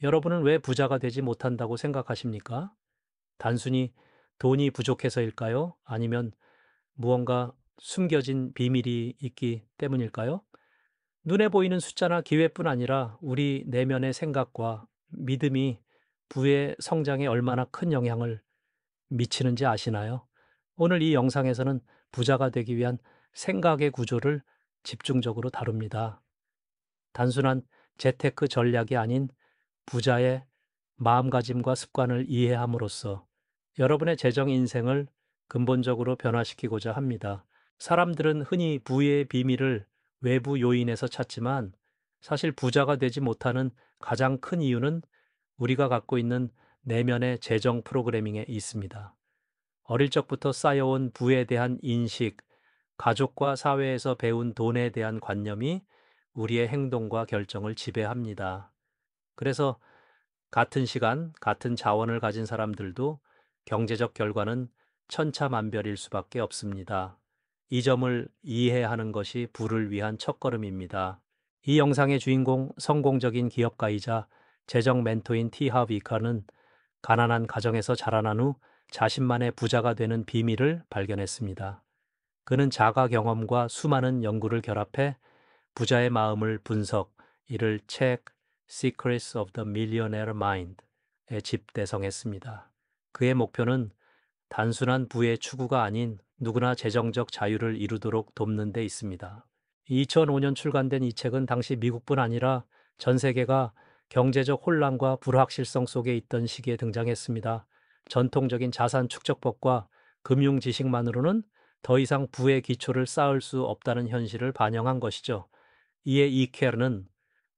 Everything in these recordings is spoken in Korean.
여러분은 왜 부자가 되지 못한다고 생각하십니까? 단순히 돈이 부족해서일까요? 아니면 무언가 숨겨진 비밀이 있기 때문일까요? 눈에 보이는 숫자나 기회뿐 아니라 우리 내면의 생각과 믿음이 부의 성장에 얼마나 큰 영향을 미치는지 아시나요? 오늘 이 영상에서는 부자가 되기 위한 생각의 구조를 집중적으로 다룹니다. 단순한 재테크 전략이 아닌 부자의 마음가짐과 습관을 이해함으로써 여러분의 재정 인생을 근본적으로 변화시키고자 합니다. 사람들은 흔히 부의 비밀을 외부 요인에서 찾지만 사실 부자가 되지 못하는 가장 큰 이유는 우리가 갖고 있는 내면의 재정 프로그래밍에 있습니다. 어릴 적부터 쌓여온 부에 대한 인식, 가족과 사회에서 배운 돈에 대한 관념이 우리의 행동과 결정을 지배합니다. 그래서 같은 시간, 같은 자원을 가진 사람들도 경제적 결과는 천차만별일 수밖에 없습니다. 이 점을 이해하는 것이 부를 위한 첫걸음입니다. 이 영상의 주인공 성공적인 기업가이자 재정 멘토인 티 하브 이카는 가난한 가정에서 자라난 후 자신만의 부자가 되는 비밀을 발견했습니다. 그는 자가 경험과 수많은 연구를 결합해 부자의 마음을 분석, 이를 책 Secrets of the Millionaire Mind에 집대성했습니다. 그의 목표는 단순한 부의 추구가 아닌 누구나 재정적 자유를 이루도록 돕는 데 있습니다. 2005년 출간된 이 책은 당시 미국뿐 아니라 전 세계가 경제적 혼란과 불확실성 속에 있던 시기에 등장했습니다. 전통적인 자산 축적법과 금융 지식만으로는 더 이상 부의 기초를 쌓을 수 없다는 현실을 반영한 것이죠. 이에 이케르는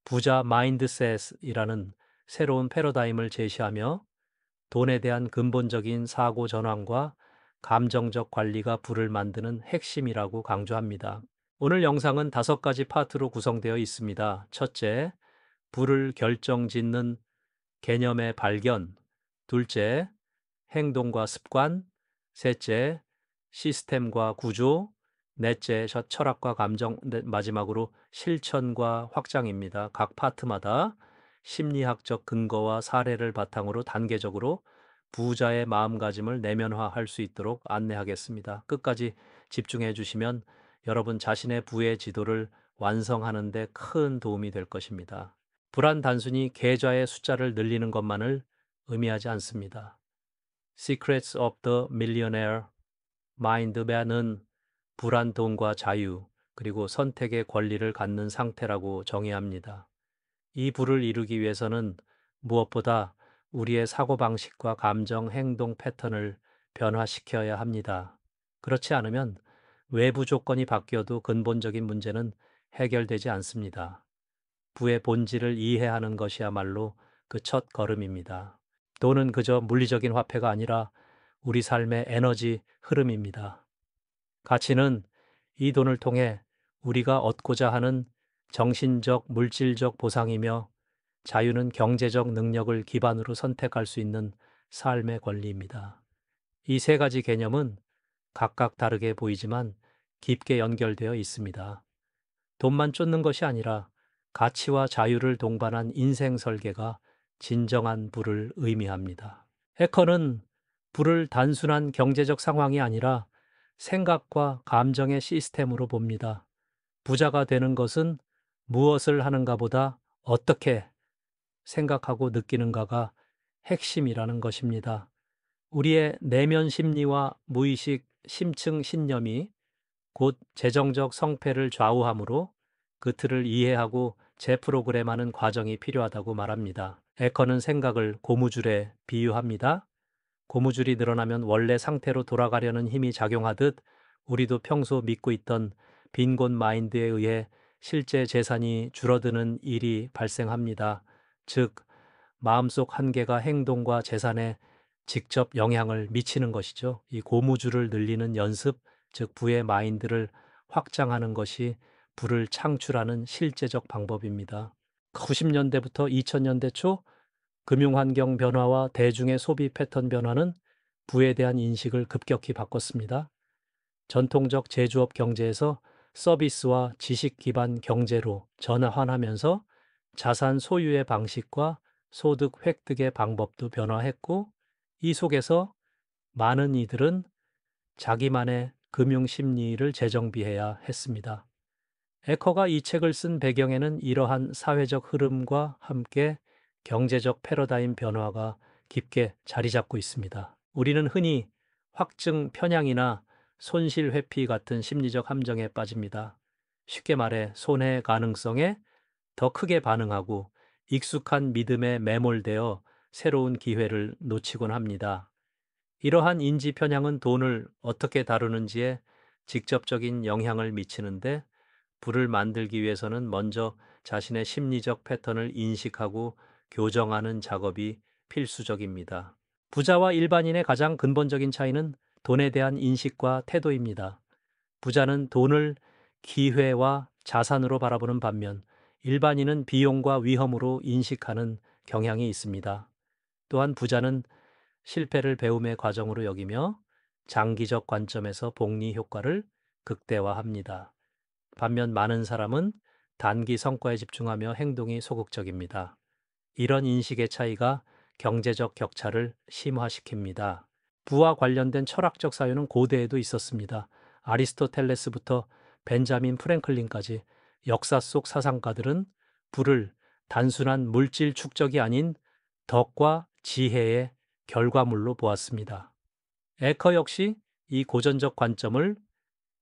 부자 마인드셋이라는 새로운 패러다임을 제시하며 돈에 대한 근본적인 사고 전환과 감정적 관리가 부를 만드는 핵심이라고 강조합니다. 오늘 영상은 5가지 파트로 구성되어 있습니다. 첫째, 부를 결정짓는 개념의 발견. 둘째, 행동과 습관. 셋째, 시스템과 구조. 넷째, 철학과 감정. 마지막으로 실천과 확장입니다. 각 파트마다 심리학적 근거와 사례를 바탕으로 단계적으로 부자의 마음가짐을 내면화할 수 있도록 안내하겠습니다. 끝까지 집중해 주시면 여러분 자신의 부의 지도를 완성하는 데 큰 도움이 될 것입니다. 불안 단순히 계좌의 숫자를 늘리는 것만을 의미하지 않습니다. Secrets of the Millionaire Mind는 불안, 돈과 자유, 그리고 선택의 권리를 갖는 상태라고 정의합니다. 이 부를 이루기 위해서는 무엇보다 우리의 사고방식과 감정, 행동 패턴을 변화시켜야 합니다. 그렇지 않으면 외부 조건이 바뀌어도 근본적인 문제는 해결되지 않습니다. 부의 본질을 이해하는 것이야말로 그 첫 걸음입니다. 돈은 그저 물리적인 화폐가 아니라 우리 삶의 에너지 흐름입니다. 가치는 이 돈을 통해 우리가 얻고자 하는 정신적, 물질적 보상이며 자유는 경제적 능력을 기반으로 선택할 수 있는 삶의 권리입니다. 이 3가지 개념은 각각 다르게 보이지만 깊게 연결되어 있습니다. 돈만 쫓는 것이 아니라 가치와 자유를 동반한 인생 설계가 진정한 부를 의미합니다. 해커는 부를 단순한 경제적 상황이 아니라 생각과 감정의 시스템으로 봅니다. 부자가 되는 것은 무엇을 하는가 보다 어떻게 생각하고 느끼는가가 핵심이라는 것입니다. 우리의 내면 심리와 무의식 심층 신념이 곧 재정적 성패를 좌우하므로 그 틀을 이해하고 재프로그램하는 과정이 필요하다고 말합니다. 에커는 생각을 고무줄에 비유합니다. 고무줄이 늘어나면 원래 상태로 돌아가려는 힘이 작용하듯 우리도 평소 믿고 있던 빈곤 마인드에 의해 실제 재산이 줄어드는 일이 발생합니다. 즉, 마음속 한계가 행동과 재산에 직접 영향을 미치는 것이죠. 이 고무줄을 늘리는 연습, 즉 부의 마인드를 확장하는 것이 부를 창출하는 실제적 방법입니다. 90년대부터 2000년대 초 금융환경 변화와 대중의 소비 패턴 변화는 부에 대한 인식을 급격히 바꿨습니다. 전통적 제조업 경제에서 서비스와 지식 기반 경제로 전환하면서 자산 소유의 방식과 소득 획득의 방법도 변화했고, 이 속에서 많은 이들은 자기만의 금융 심리를 재정비해야 했습니다. 에커가 이 책을 쓴 배경에는 이러한 사회적 흐름과 함께 경제적 패러다임 변화가 깊게 자리 잡고 있습니다. 우리는 흔히 확증 편향이나 손실 회피 같은 심리적 함정에 빠집니다. 쉽게 말해 손해 가능성에 더 크게 반응하고 익숙한 믿음에 매몰되어 새로운 기회를 놓치곤 합니다. 이러한 인지 편향은 돈을 어떻게 다루는지에 직접적인 영향을 미치는데, 부를 만들기 위해서는 먼저 자신의 심리적 패턴을 인식하고 교정하는 작업이 필수적입니다. 부자와 일반인의 가장 근본적인 차이는 돈에 대한 인식과 태도입니다. 부자는 돈을 기회와 자산으로 바라보는 반면, 일반인은 비용과 위험으로 인식하는 경향이 있습니다. 또한 부자는 실패를 배움의 과정으로 여기며 장기적 관점에서 복리 효과를 극대화합니다. 반면 많은 사람은 단기 성과에 집중하며 행동이 소극적입니다. 이런 인식의 차이가 경제적 격차를 심화시킵니다. 부와 관련된 철학적 사유는 고대에도 있었습니다. 아리스토텔레스부터 벤자민 프랭클린까지 역사 속 사상가들은 부를 단순한 물질 축적이 아닌 덕과 지혜의 결과물로 보았습니다. 에커 역시 이 고전적 관점을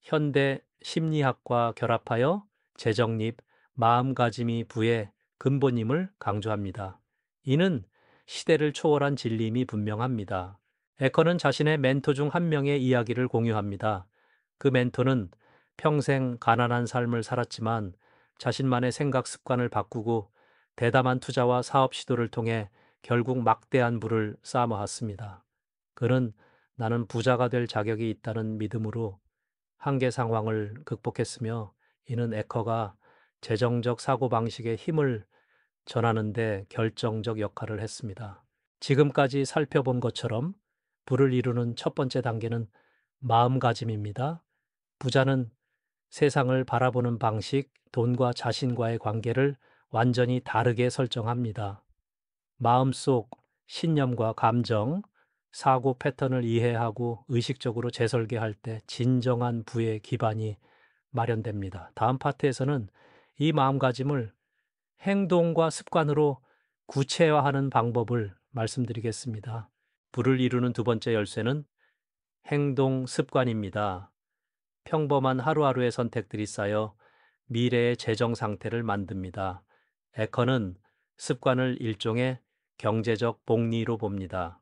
현대 심리학과 결합하여 재정립, 마음가짐이 부의 근본임을 강조합니다. 이는 시대를 초월한 진림이 분명합니다. 에커는 자신의 멘토 중 한 명의 이야기를 공유합니다. 그 멘토는 평생 가난한 삶을 살았지만 자신만의 생각 습관을 바꾸고 대담한 투자와 사업 시도를 통해 결국 막대한 부를 쌓아모았습니다. 그는 나는 부자가 될 자격이 있다는 믿음으로 한계 상황을 극복했으며, 이는 에커가 재정적 사고방식의 힘을 전하는데 결정적 역할을 했습니다. 지금까지 살펴본 것처럼 부를 이루는 첫 번째 단계는 마음가짐입니다. 부자는 세상을 바라보는 방식, 돈과 자신과의 관계를 완전히 다르게 설정합니다. 마음속 신념과 감정, 사고 패턴을 이해하고 의식적으로 재설계할 때 진정한 부의 기반이 마련됩니다. 다음 파트에서는 이 마음가짐을 행동과 습관으로 구체화하는 방법을 말씀드리겠습니다. 부를 이루는 두 번째 열쇠는 행동 습관입니다. 평범한 하루하루의 선택들이 쌓여 미래의 재정 상태를 만듭니다. 에커는 습관을 일종의 경제적 복리로 봅니다.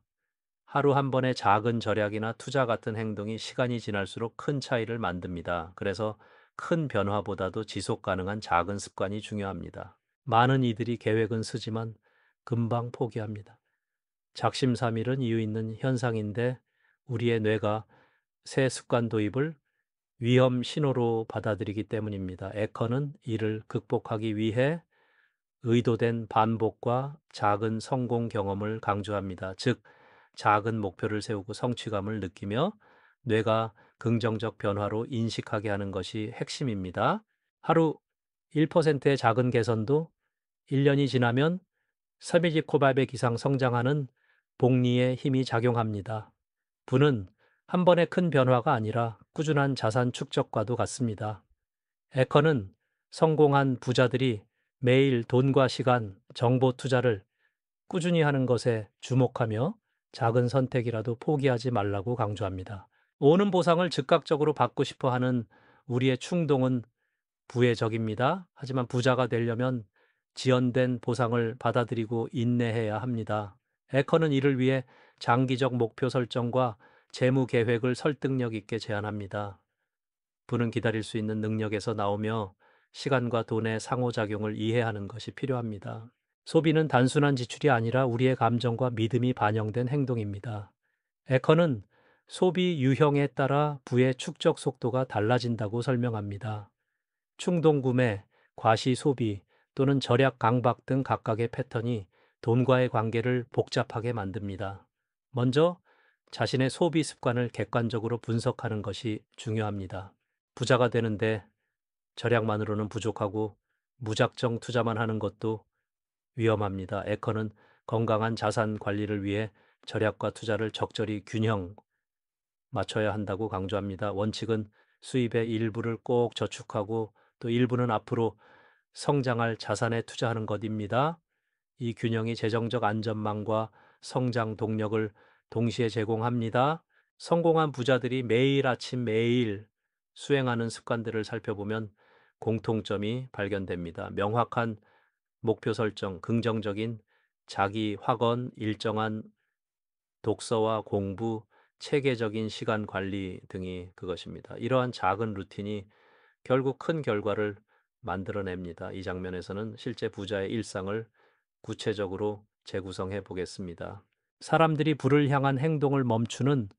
하루 한 번의 작은 절약이나 투자 같은 행동이 시간이 지날수록 큰 차이를 만듭니다. 그래서 큰 변화보다도 지속 가능한 작은 습관이 중요합니다. 많은 이들이 계획은 쓰지만 금방 포기합니다. 작심삼일은 이유 있는 현상인데, 우리의 뇌가 새 습관 도입을 위험 신호로 받아들이기 때문입니다. 에커는 이를 극복하기 위해 의도된 반복과 작은 성공 경험을 강조합니다. 즉, 작은 목표를 세우고 성취감을 느끼며 뇌가 긍정적 변화로 인식하게 하는 것이 핵심입니다. 하루 1%의 작은 개선도 1년이 지나면 3-900 이상 성장하는 복리의 힘이 작용합니다. 부는 한 번의 큰 변화가 아니라 꾸준한 자산 축적과도 같습니다. 에커는 성공한 부자들이 매일 돈과 시간, 정보 투자를 꾸준히 하는 것에 주목하며 작은 선택이라도 포기하지 말라고 강조합니다. 오는 보상을 즉각적으로 받고 싶어 하는 우리의 충동은 부의 적입니다. 하지만 부자가 되려면 지연된 보상을 받아들이고 인내해야 합니다. 에커는 이를 위해 장기적 목표 설정과 재무 계획을 설득력 있게 제안합니다. 부는 기다릴 수 있는 능력에서 나오며 시간과 돈의 상호작용을 이해하는 것이 필요합니다. 소비는 단순한 지출이 아니라 우리의 감정과 믿음이 반영된 행동입니다. 에커는 소비 유형에 따라 부의 축적 속도가 달라진다고 설명합니다. 충동 구매, 과시 소비 또는 절약 강박 등 각각의 패턴이 돈과의 관계를 복잡하게 만듭니다. 먼저 자신의 소비 습관을 객관적으로 분석하는 것이 중요합니다. 부자가 되는데 절약만으로는 부족하고 무작정 투자만 하는 것도 위험합니다. 에커는 건강한 자산 관리를 위해 절약과 투자를 적절히 균형 맞춰야 한다고 강조합니다. 원칙은 수입의 일부를 꼭 저축하고 또 일부는 앞으로 성장할 자산에 투자하는 것입니다. 이 균형이 재정적 안전망과 성장 동력을 동시에 제공합니다. 성공한 부자들이 매일 아침 매일 수행하는 습관들을 살펴보면 공통점이 발견됩니다. 명확한 목표 설정, 긍정적인 자기 확언, 일정한 독서와 공부, 체계적인 시간 관리 등이 그것입니다. 이러한 작은 루틴이 결국 큰 결과를 만들어냅니다. 이 장면에서는 실제 부자의 일상을 구체적으로 재구성해 보겠습니다. 사람들이 부를 향한 행동을 멈추는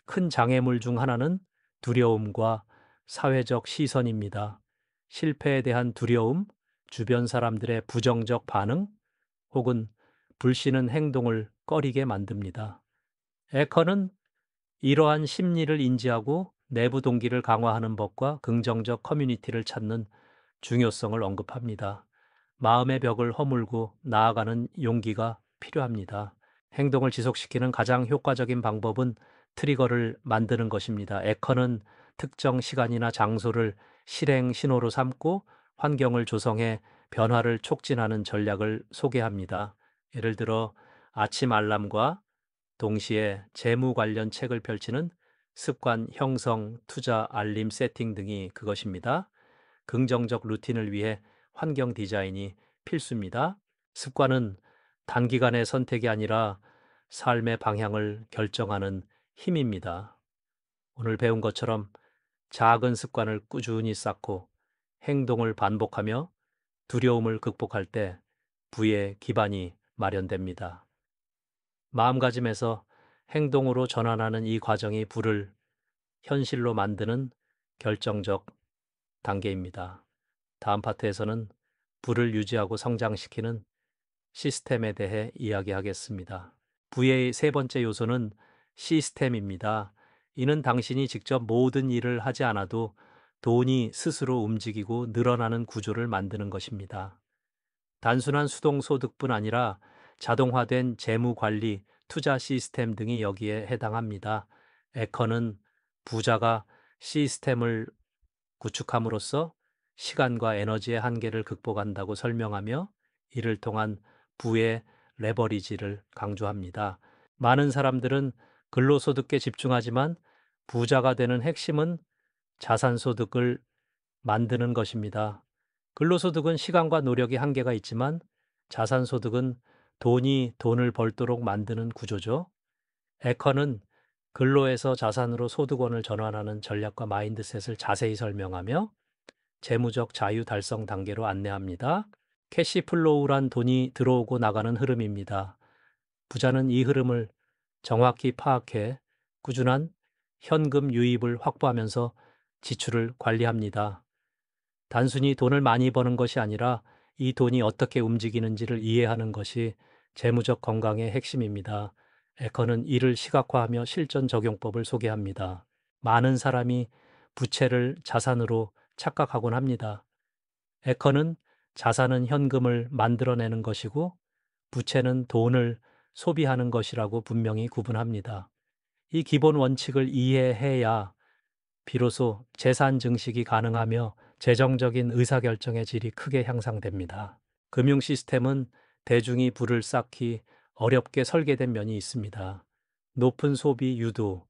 큰 장애물 중 하나는 두려움과 사회적 시선입니다. 실패에 대한 두려움, 주변 사람들의 부정적 반응, 혹은 불씨는 행동을 꺼리게 만듭니다. 에커는 이러한 심리를 인지하고 내부 동기를 강화하는 법과 긍정적 커뮤니티를 찾는 중요성을 언급합니다. 마음의 벽을 허물고 나아가는 용기가 필요합니다. 행동을 지속시키는 가장 효과적인 방법은 트리거를 만드는 것입니다. 에커는 특정 시간이나 장소를 실행 신호로 삼고 환경을 조성해 변화를 촉진하는 전략을 소개합니다. 예를 들어 아침 알람과 동시에 재무 관련 책을 펼치는 습관 형성, 투자 알림 세팅 등이 그것입니다. 긍정적 루틴을 위해 환경 디자인이 필수입니다. 습관은 단기간의 선택이 아니라 삶의 방향을 결정하는 힘입니다. 오늘 배운 것처럼 작은 습관을 꾸준히 쌓고 행동을 반복하며 두려움을 극복할 때 부의 기반이 마련됩니다. 마음가짐에서 행동으로 전환하는 이 과정이 부를 현실로 만드는 결정적 단계입니다. 다음 파트에서는 부를 유지하고 성장시키는 시스템에 대해 이야기하겠습니다. 부의 세 번째 요소는 시스템입니다. 이는 당신이 직접 모든 일을 하지 않아도 돈이 스스로 움직이고 늘어나는 구조를 만드는 것입니다. 단순한 수동 소득뿐 아니라 자동화된 재무 관리, 투자 시스템 등이 여기에 해당합니다. 에커는 부자가 시스템을 구축함으로써 시간과 에너지의 한계를 극복한다고 설명하며 이를 통한 부의 레버리지를 강조합니다. 많은 사람들은 근로소득에 집중하지만 부자가 되는 핵심은 자산소득을 만드는 것입니다. 근로소득은 시간과 노력의 한계가 있지만 자산소득은 돈이 돈을 벌도록 만드는 구조죠. 에커는 근로에서 자산으로 소득원을 전환하는 전략과 마인드셋을 자세히 설명하며 재무적 자유 달성 단계로 안내합니다. 캐시플로우란 돈이 들어오고 나가는 흐름입니다. 부자는 이 흐름을 정확히 파악해 꾸준한 현금 유입을 확보하면서 지출을 관리합니다. 단순히 돈을 많이 버는 것이 아니라 이 돈이 어떻게 움직이는지를 이해하는 것이 재무적 건강의 핵심입니다. 에커는 이를 시각화하며 실전 적용법을 소개합니다. 많은 사람이 부채를 자산으로 착각하곤 합니다. 에커는 자산은 현금을 만들어내는 것이고 부채는 돈을 소비하는 것이라고 분명히 구분합니다. 이 기본 원칙을 이해해야 비로소 재산 증식이 가능하며 재정적인 의사결정의 질이 크게 향상됩니다. 금융 시스템은 대중이 부를 쌓기 어렵게 설계된 면이 있습니다. 높은 소비 유도,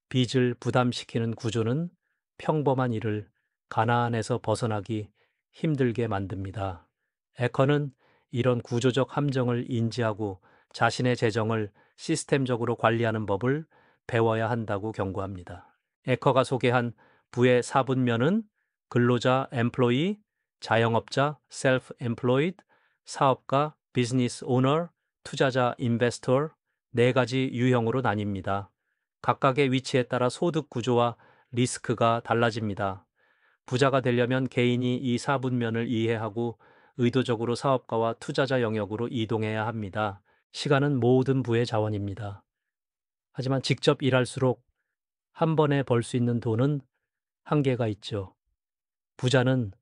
빚을 부담시키는 구조는 평범한 일을 가난에서 벗어나기 힘들게 만듭니다. 에커는 이런 구조적 함정을 인지하고 자신의 재정을 시스템적으로 관리하는 법을 배워야 한다고 경고합니다. 에커가 소개한 부의 4분면은 근로자 (employee), 자영업자 (self-employed), 사업가 (business owner), 투자자 (investor) 네 가지 유형으로 나뉩니다. 각각의 위치에 따라 소득 구조와 리스크가 달라집니다. 부자가 되려면 개인이 이 4분면을 이해하고 의도적으로 사업가와 투자자 영역으로 이동해야 합니다. 시간은 모든 부의 자원입니다. 하지만 직접 일할수록 한 번에 벌 수 있는 돈은 한계가 있죠. 부자는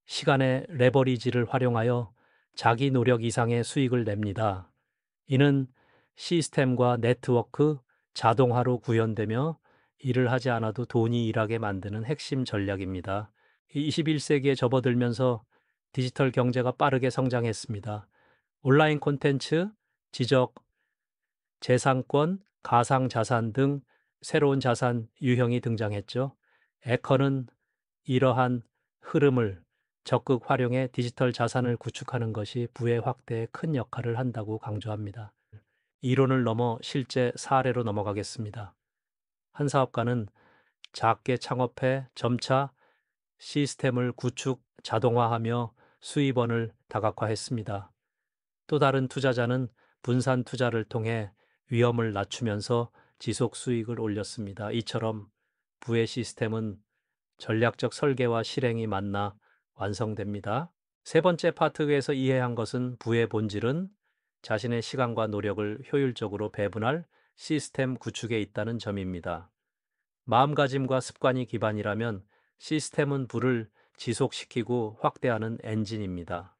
시간의 레버리지를 활용하여 자기 노력 이상의 수익을 냅니다. 이는 시스템과 네트워크, 자동화로 구현되며 일을 하지 않아도 돈이 일하게 만드는 핵심 전략입니다. 21세기에 접어들면서 디지털 경제가 빠르게 성장했습니다. 온라인 콘텐츠, 지적, 재산권, 가상자산 등 새로운 자산 유형이 등장했죠. 에커는 이러한 흐름을 적극 활용해 디지털 자산을 구축하는 것이 부의 확대에 큰 역할을 한다고 강조합니다. 이론을 넘어 실제 사례로 넘어가겠습니다. 한 사업가는 작게 창업해 점차 시스템을 구축, 자동화하며 수입원을 다각화했습니다. 또 다른 투자자는 분산 투자를 통해 위험을 낮추면서 지속 수익을 올렸습니다. 이처럼 부의 시스템은 전략적 설계와 실행이 만나 완성됩니다. 세 번째 파트에서 이해한 것은 부의 본질은 자신의 시간과 노력을 효율적으로 배분할 시스템 구축에 있다는 점입니다. 마음가짐과 습관이 기반이라면 시스템은 부를 지속시키고 확대하는 엔진입니다.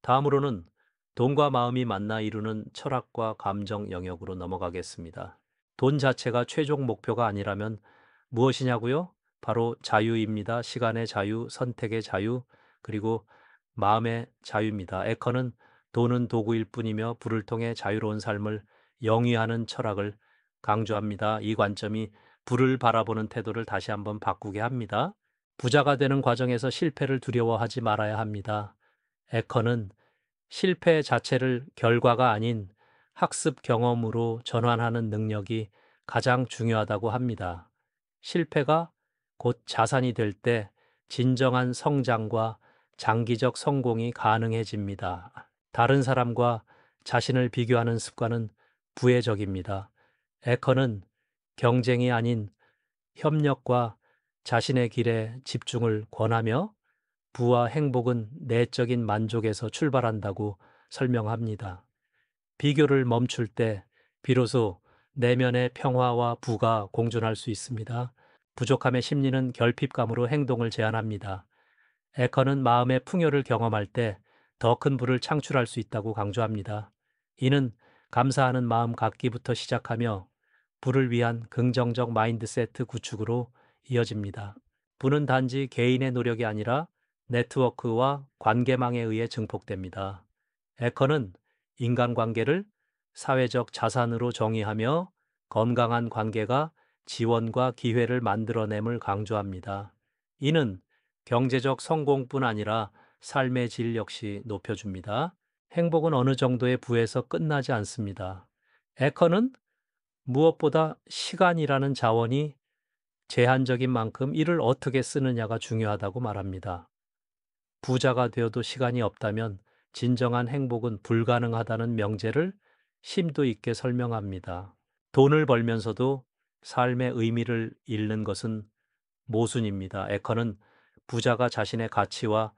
다음으로는 돈과 마음이 만나 이루는 철학과 감정 영역으로 넘어가겠습니다. 돈 자체가 최종 목표가 아니라면 무엇이냐고요? 바로 자유입니다. 시간의 자유, 선택의 자유, 그리고 마음의 자유입니다. 에커는 돈은 도구일 뿐이며 부를 통해 자유로운 삶을 영위하는 철학을 강조합니다. 이 관점이 부를 바라보는 태도를 다시 한번 바꾸게 합니다. 부자가 되는 과정에서 실패를 두려워하지 말아야 합니다. 에커는 실패 자체를 결과가 아닌 학습 경험으로 전환하는 능력이 가장 중요하다고 합니다. 실패가 곧 자산이 될 때 진정한 성장과 장기적 성공이 가능해집니다. 다른 사람과 자신을 비교하는 습관은 부해적입니다. 에커는 경쟁이 아닌 협력과 자신의 길에 집중을 권하며 부와 행복은 내적인 만족에서 출발한다고 설명합니다. 비교를 멈출 때 비로소 내면의 평화와 부가 공존할 수 있습니다. 부족함의 심리는 결핍감으로 행동을 제한합니다. 에커는 마음의 풍요를 경험할 때 더 큰 부를 창출할 수 있다고 강조합니다. 이는 감사하는 마음 갖기부터 시작하며 부를 위한 긍정적 마인드세트 구축으로 이어집니다. 부는 단지 개인의 노력이 아니라 네트워크와 관계망에 의해 증폭됩니다. 에커는 인간관계를 사회적 자산으로 정의하며 건강한 관계가 지원과 기회를 만들어냄을 강조합니다. 이는 경제적 성공뿐 아니라 삶의 질 역시 높여줍니다. 행복은 어느 정도의 부에서 끝나지 않습니다. 에커는 무엇보다 시간이라는 자원이 제한적인 만큼 이를 어떻게 쓰느냐가 중요하다고 말합니다. 부자가 되어도 시간이 없다면 진정한 행복은 불가능하다는 명제를 심도 있게 설명합니다. 돈을 벌면서도 삶의 의미를 잃는 것은 모순입니다. 에커는 부자가 자신의 가치와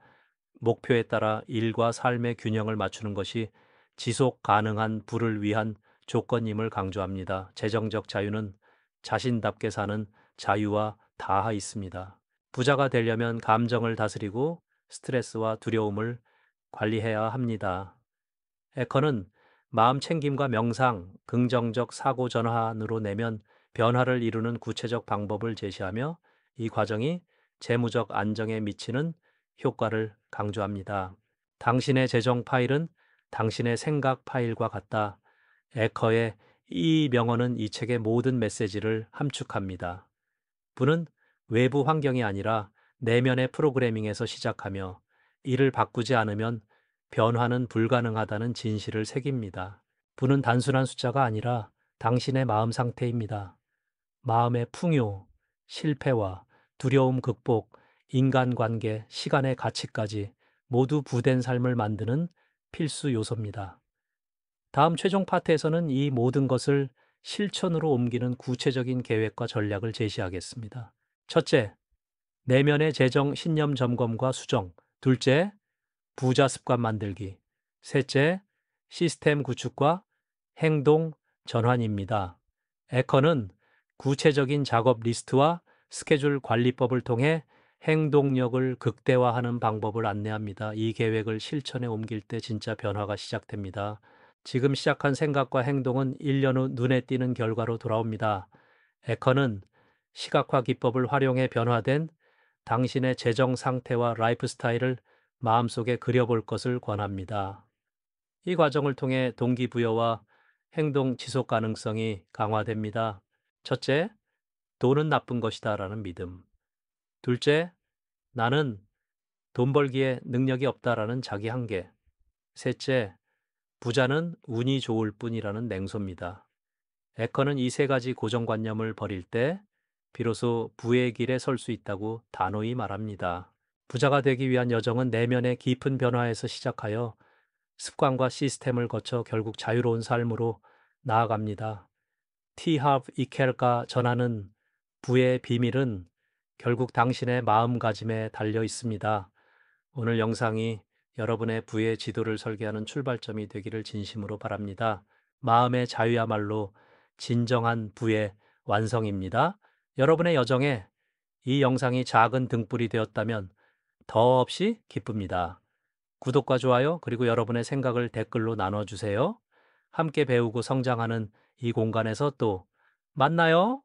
목표에 따라 일과 삶의 균형을 맞추는 것이 지속 가능한 부를 위한 조건임을 강조합니다. 재정적 자유는 자신답게 사는 자유와 닿아 있습니다. 부자가 되려면 감정을 다스리고 스트레스와 두려움을 관리해야 합니다. 에커는 마음 챙김과 명상, 긍정적 사고 전환으로 내면 변화를 이루는 구체적 방법을 제시하며 이 과정이 재무적 안정에 미치는 효과를 강조합니다. 당신의 재정 파일은 당신의 생각 파일과 같다. 에커의 이 명언은 이 책의 모든 메시지를 함축합니다. 부는 외부 환경이 아니라 내면의 프로그래밍에서 시작하며 이를 바꾸지 않으면 변화는 불가능하다는 진실을 새깁니다. 부는 단순한 숫자가 아니라 당신의 마음 상태입니다. 마음의 풍요, 실패와 두려움 극복, 인간관계, 시간의 가치까지 모두 부된 삶을 만드는 필수 요소입니다. 다음 최종 파트에서는 이 모든 것을 실천으로 옮기는 구체적인 계획과 전략을 제시하겠습니다. 첫째, 내면의 재정 신념 점검과 수정. 둘째, 부자 습관 만들기. 셋째, 시스템 구축과 행동 전환입니다. 에커는 구체적인 작업 리스트와 스케줄 관리법을 통해 행동력을 극대화하는 방법을 안내합니다. 이 계획을 실천에 옮길 때 진짜 변화가 시작됩니다. 지금 시작한 생각과 행동은 1년 후 눈에 띄는 결과로 돌아옵니다. 에커는 시각화 기법을 활용해 변화된 당신의 재정 상태와 라이프 스타일을 마음속에 그려볼 것을 권합니다. 이 과정을 통해 동기부여와 행동 지속 가능성이 강화됩니다. 첫째, 돈은 나쁜 것이다라는 믿음. 둘째, 나는 돈 벌기에 능력이 없다라는 자기 한계. 셋째, 부자는 운이 좋을 뿐이라는 냉소입니다. 에커는 이 세 가지 고정관념을 버릴 때 비로소 부의 길에 설 수 있다고 단호히 말합니다. 부자가 되기 위한 여정은 내면의 깊은 변화에서 시작하여 습관과 시스템을 거쳐 결국 자유로운 삶으로 나아갑니다. 티하브 이켈가 전하는 부의 비밀은 결국 당신의 마음가짐에 달려 있습니다. 오늘 영상이 여러분의 부의 지도를 설계하는 출발점이 되기를 진심으로 바랍니다. 마음의 자유야말로 진정한 부의 완성입니다. 여러분의 여정에 이 영상이 작은 등불이 되었다면 더없이 기쁩니다. 구독과 좋아요 그리고 여러분의 생각을 댓글로 나눠주세요. 함께 배우고 성장하는 이 공간에서 또 만나요.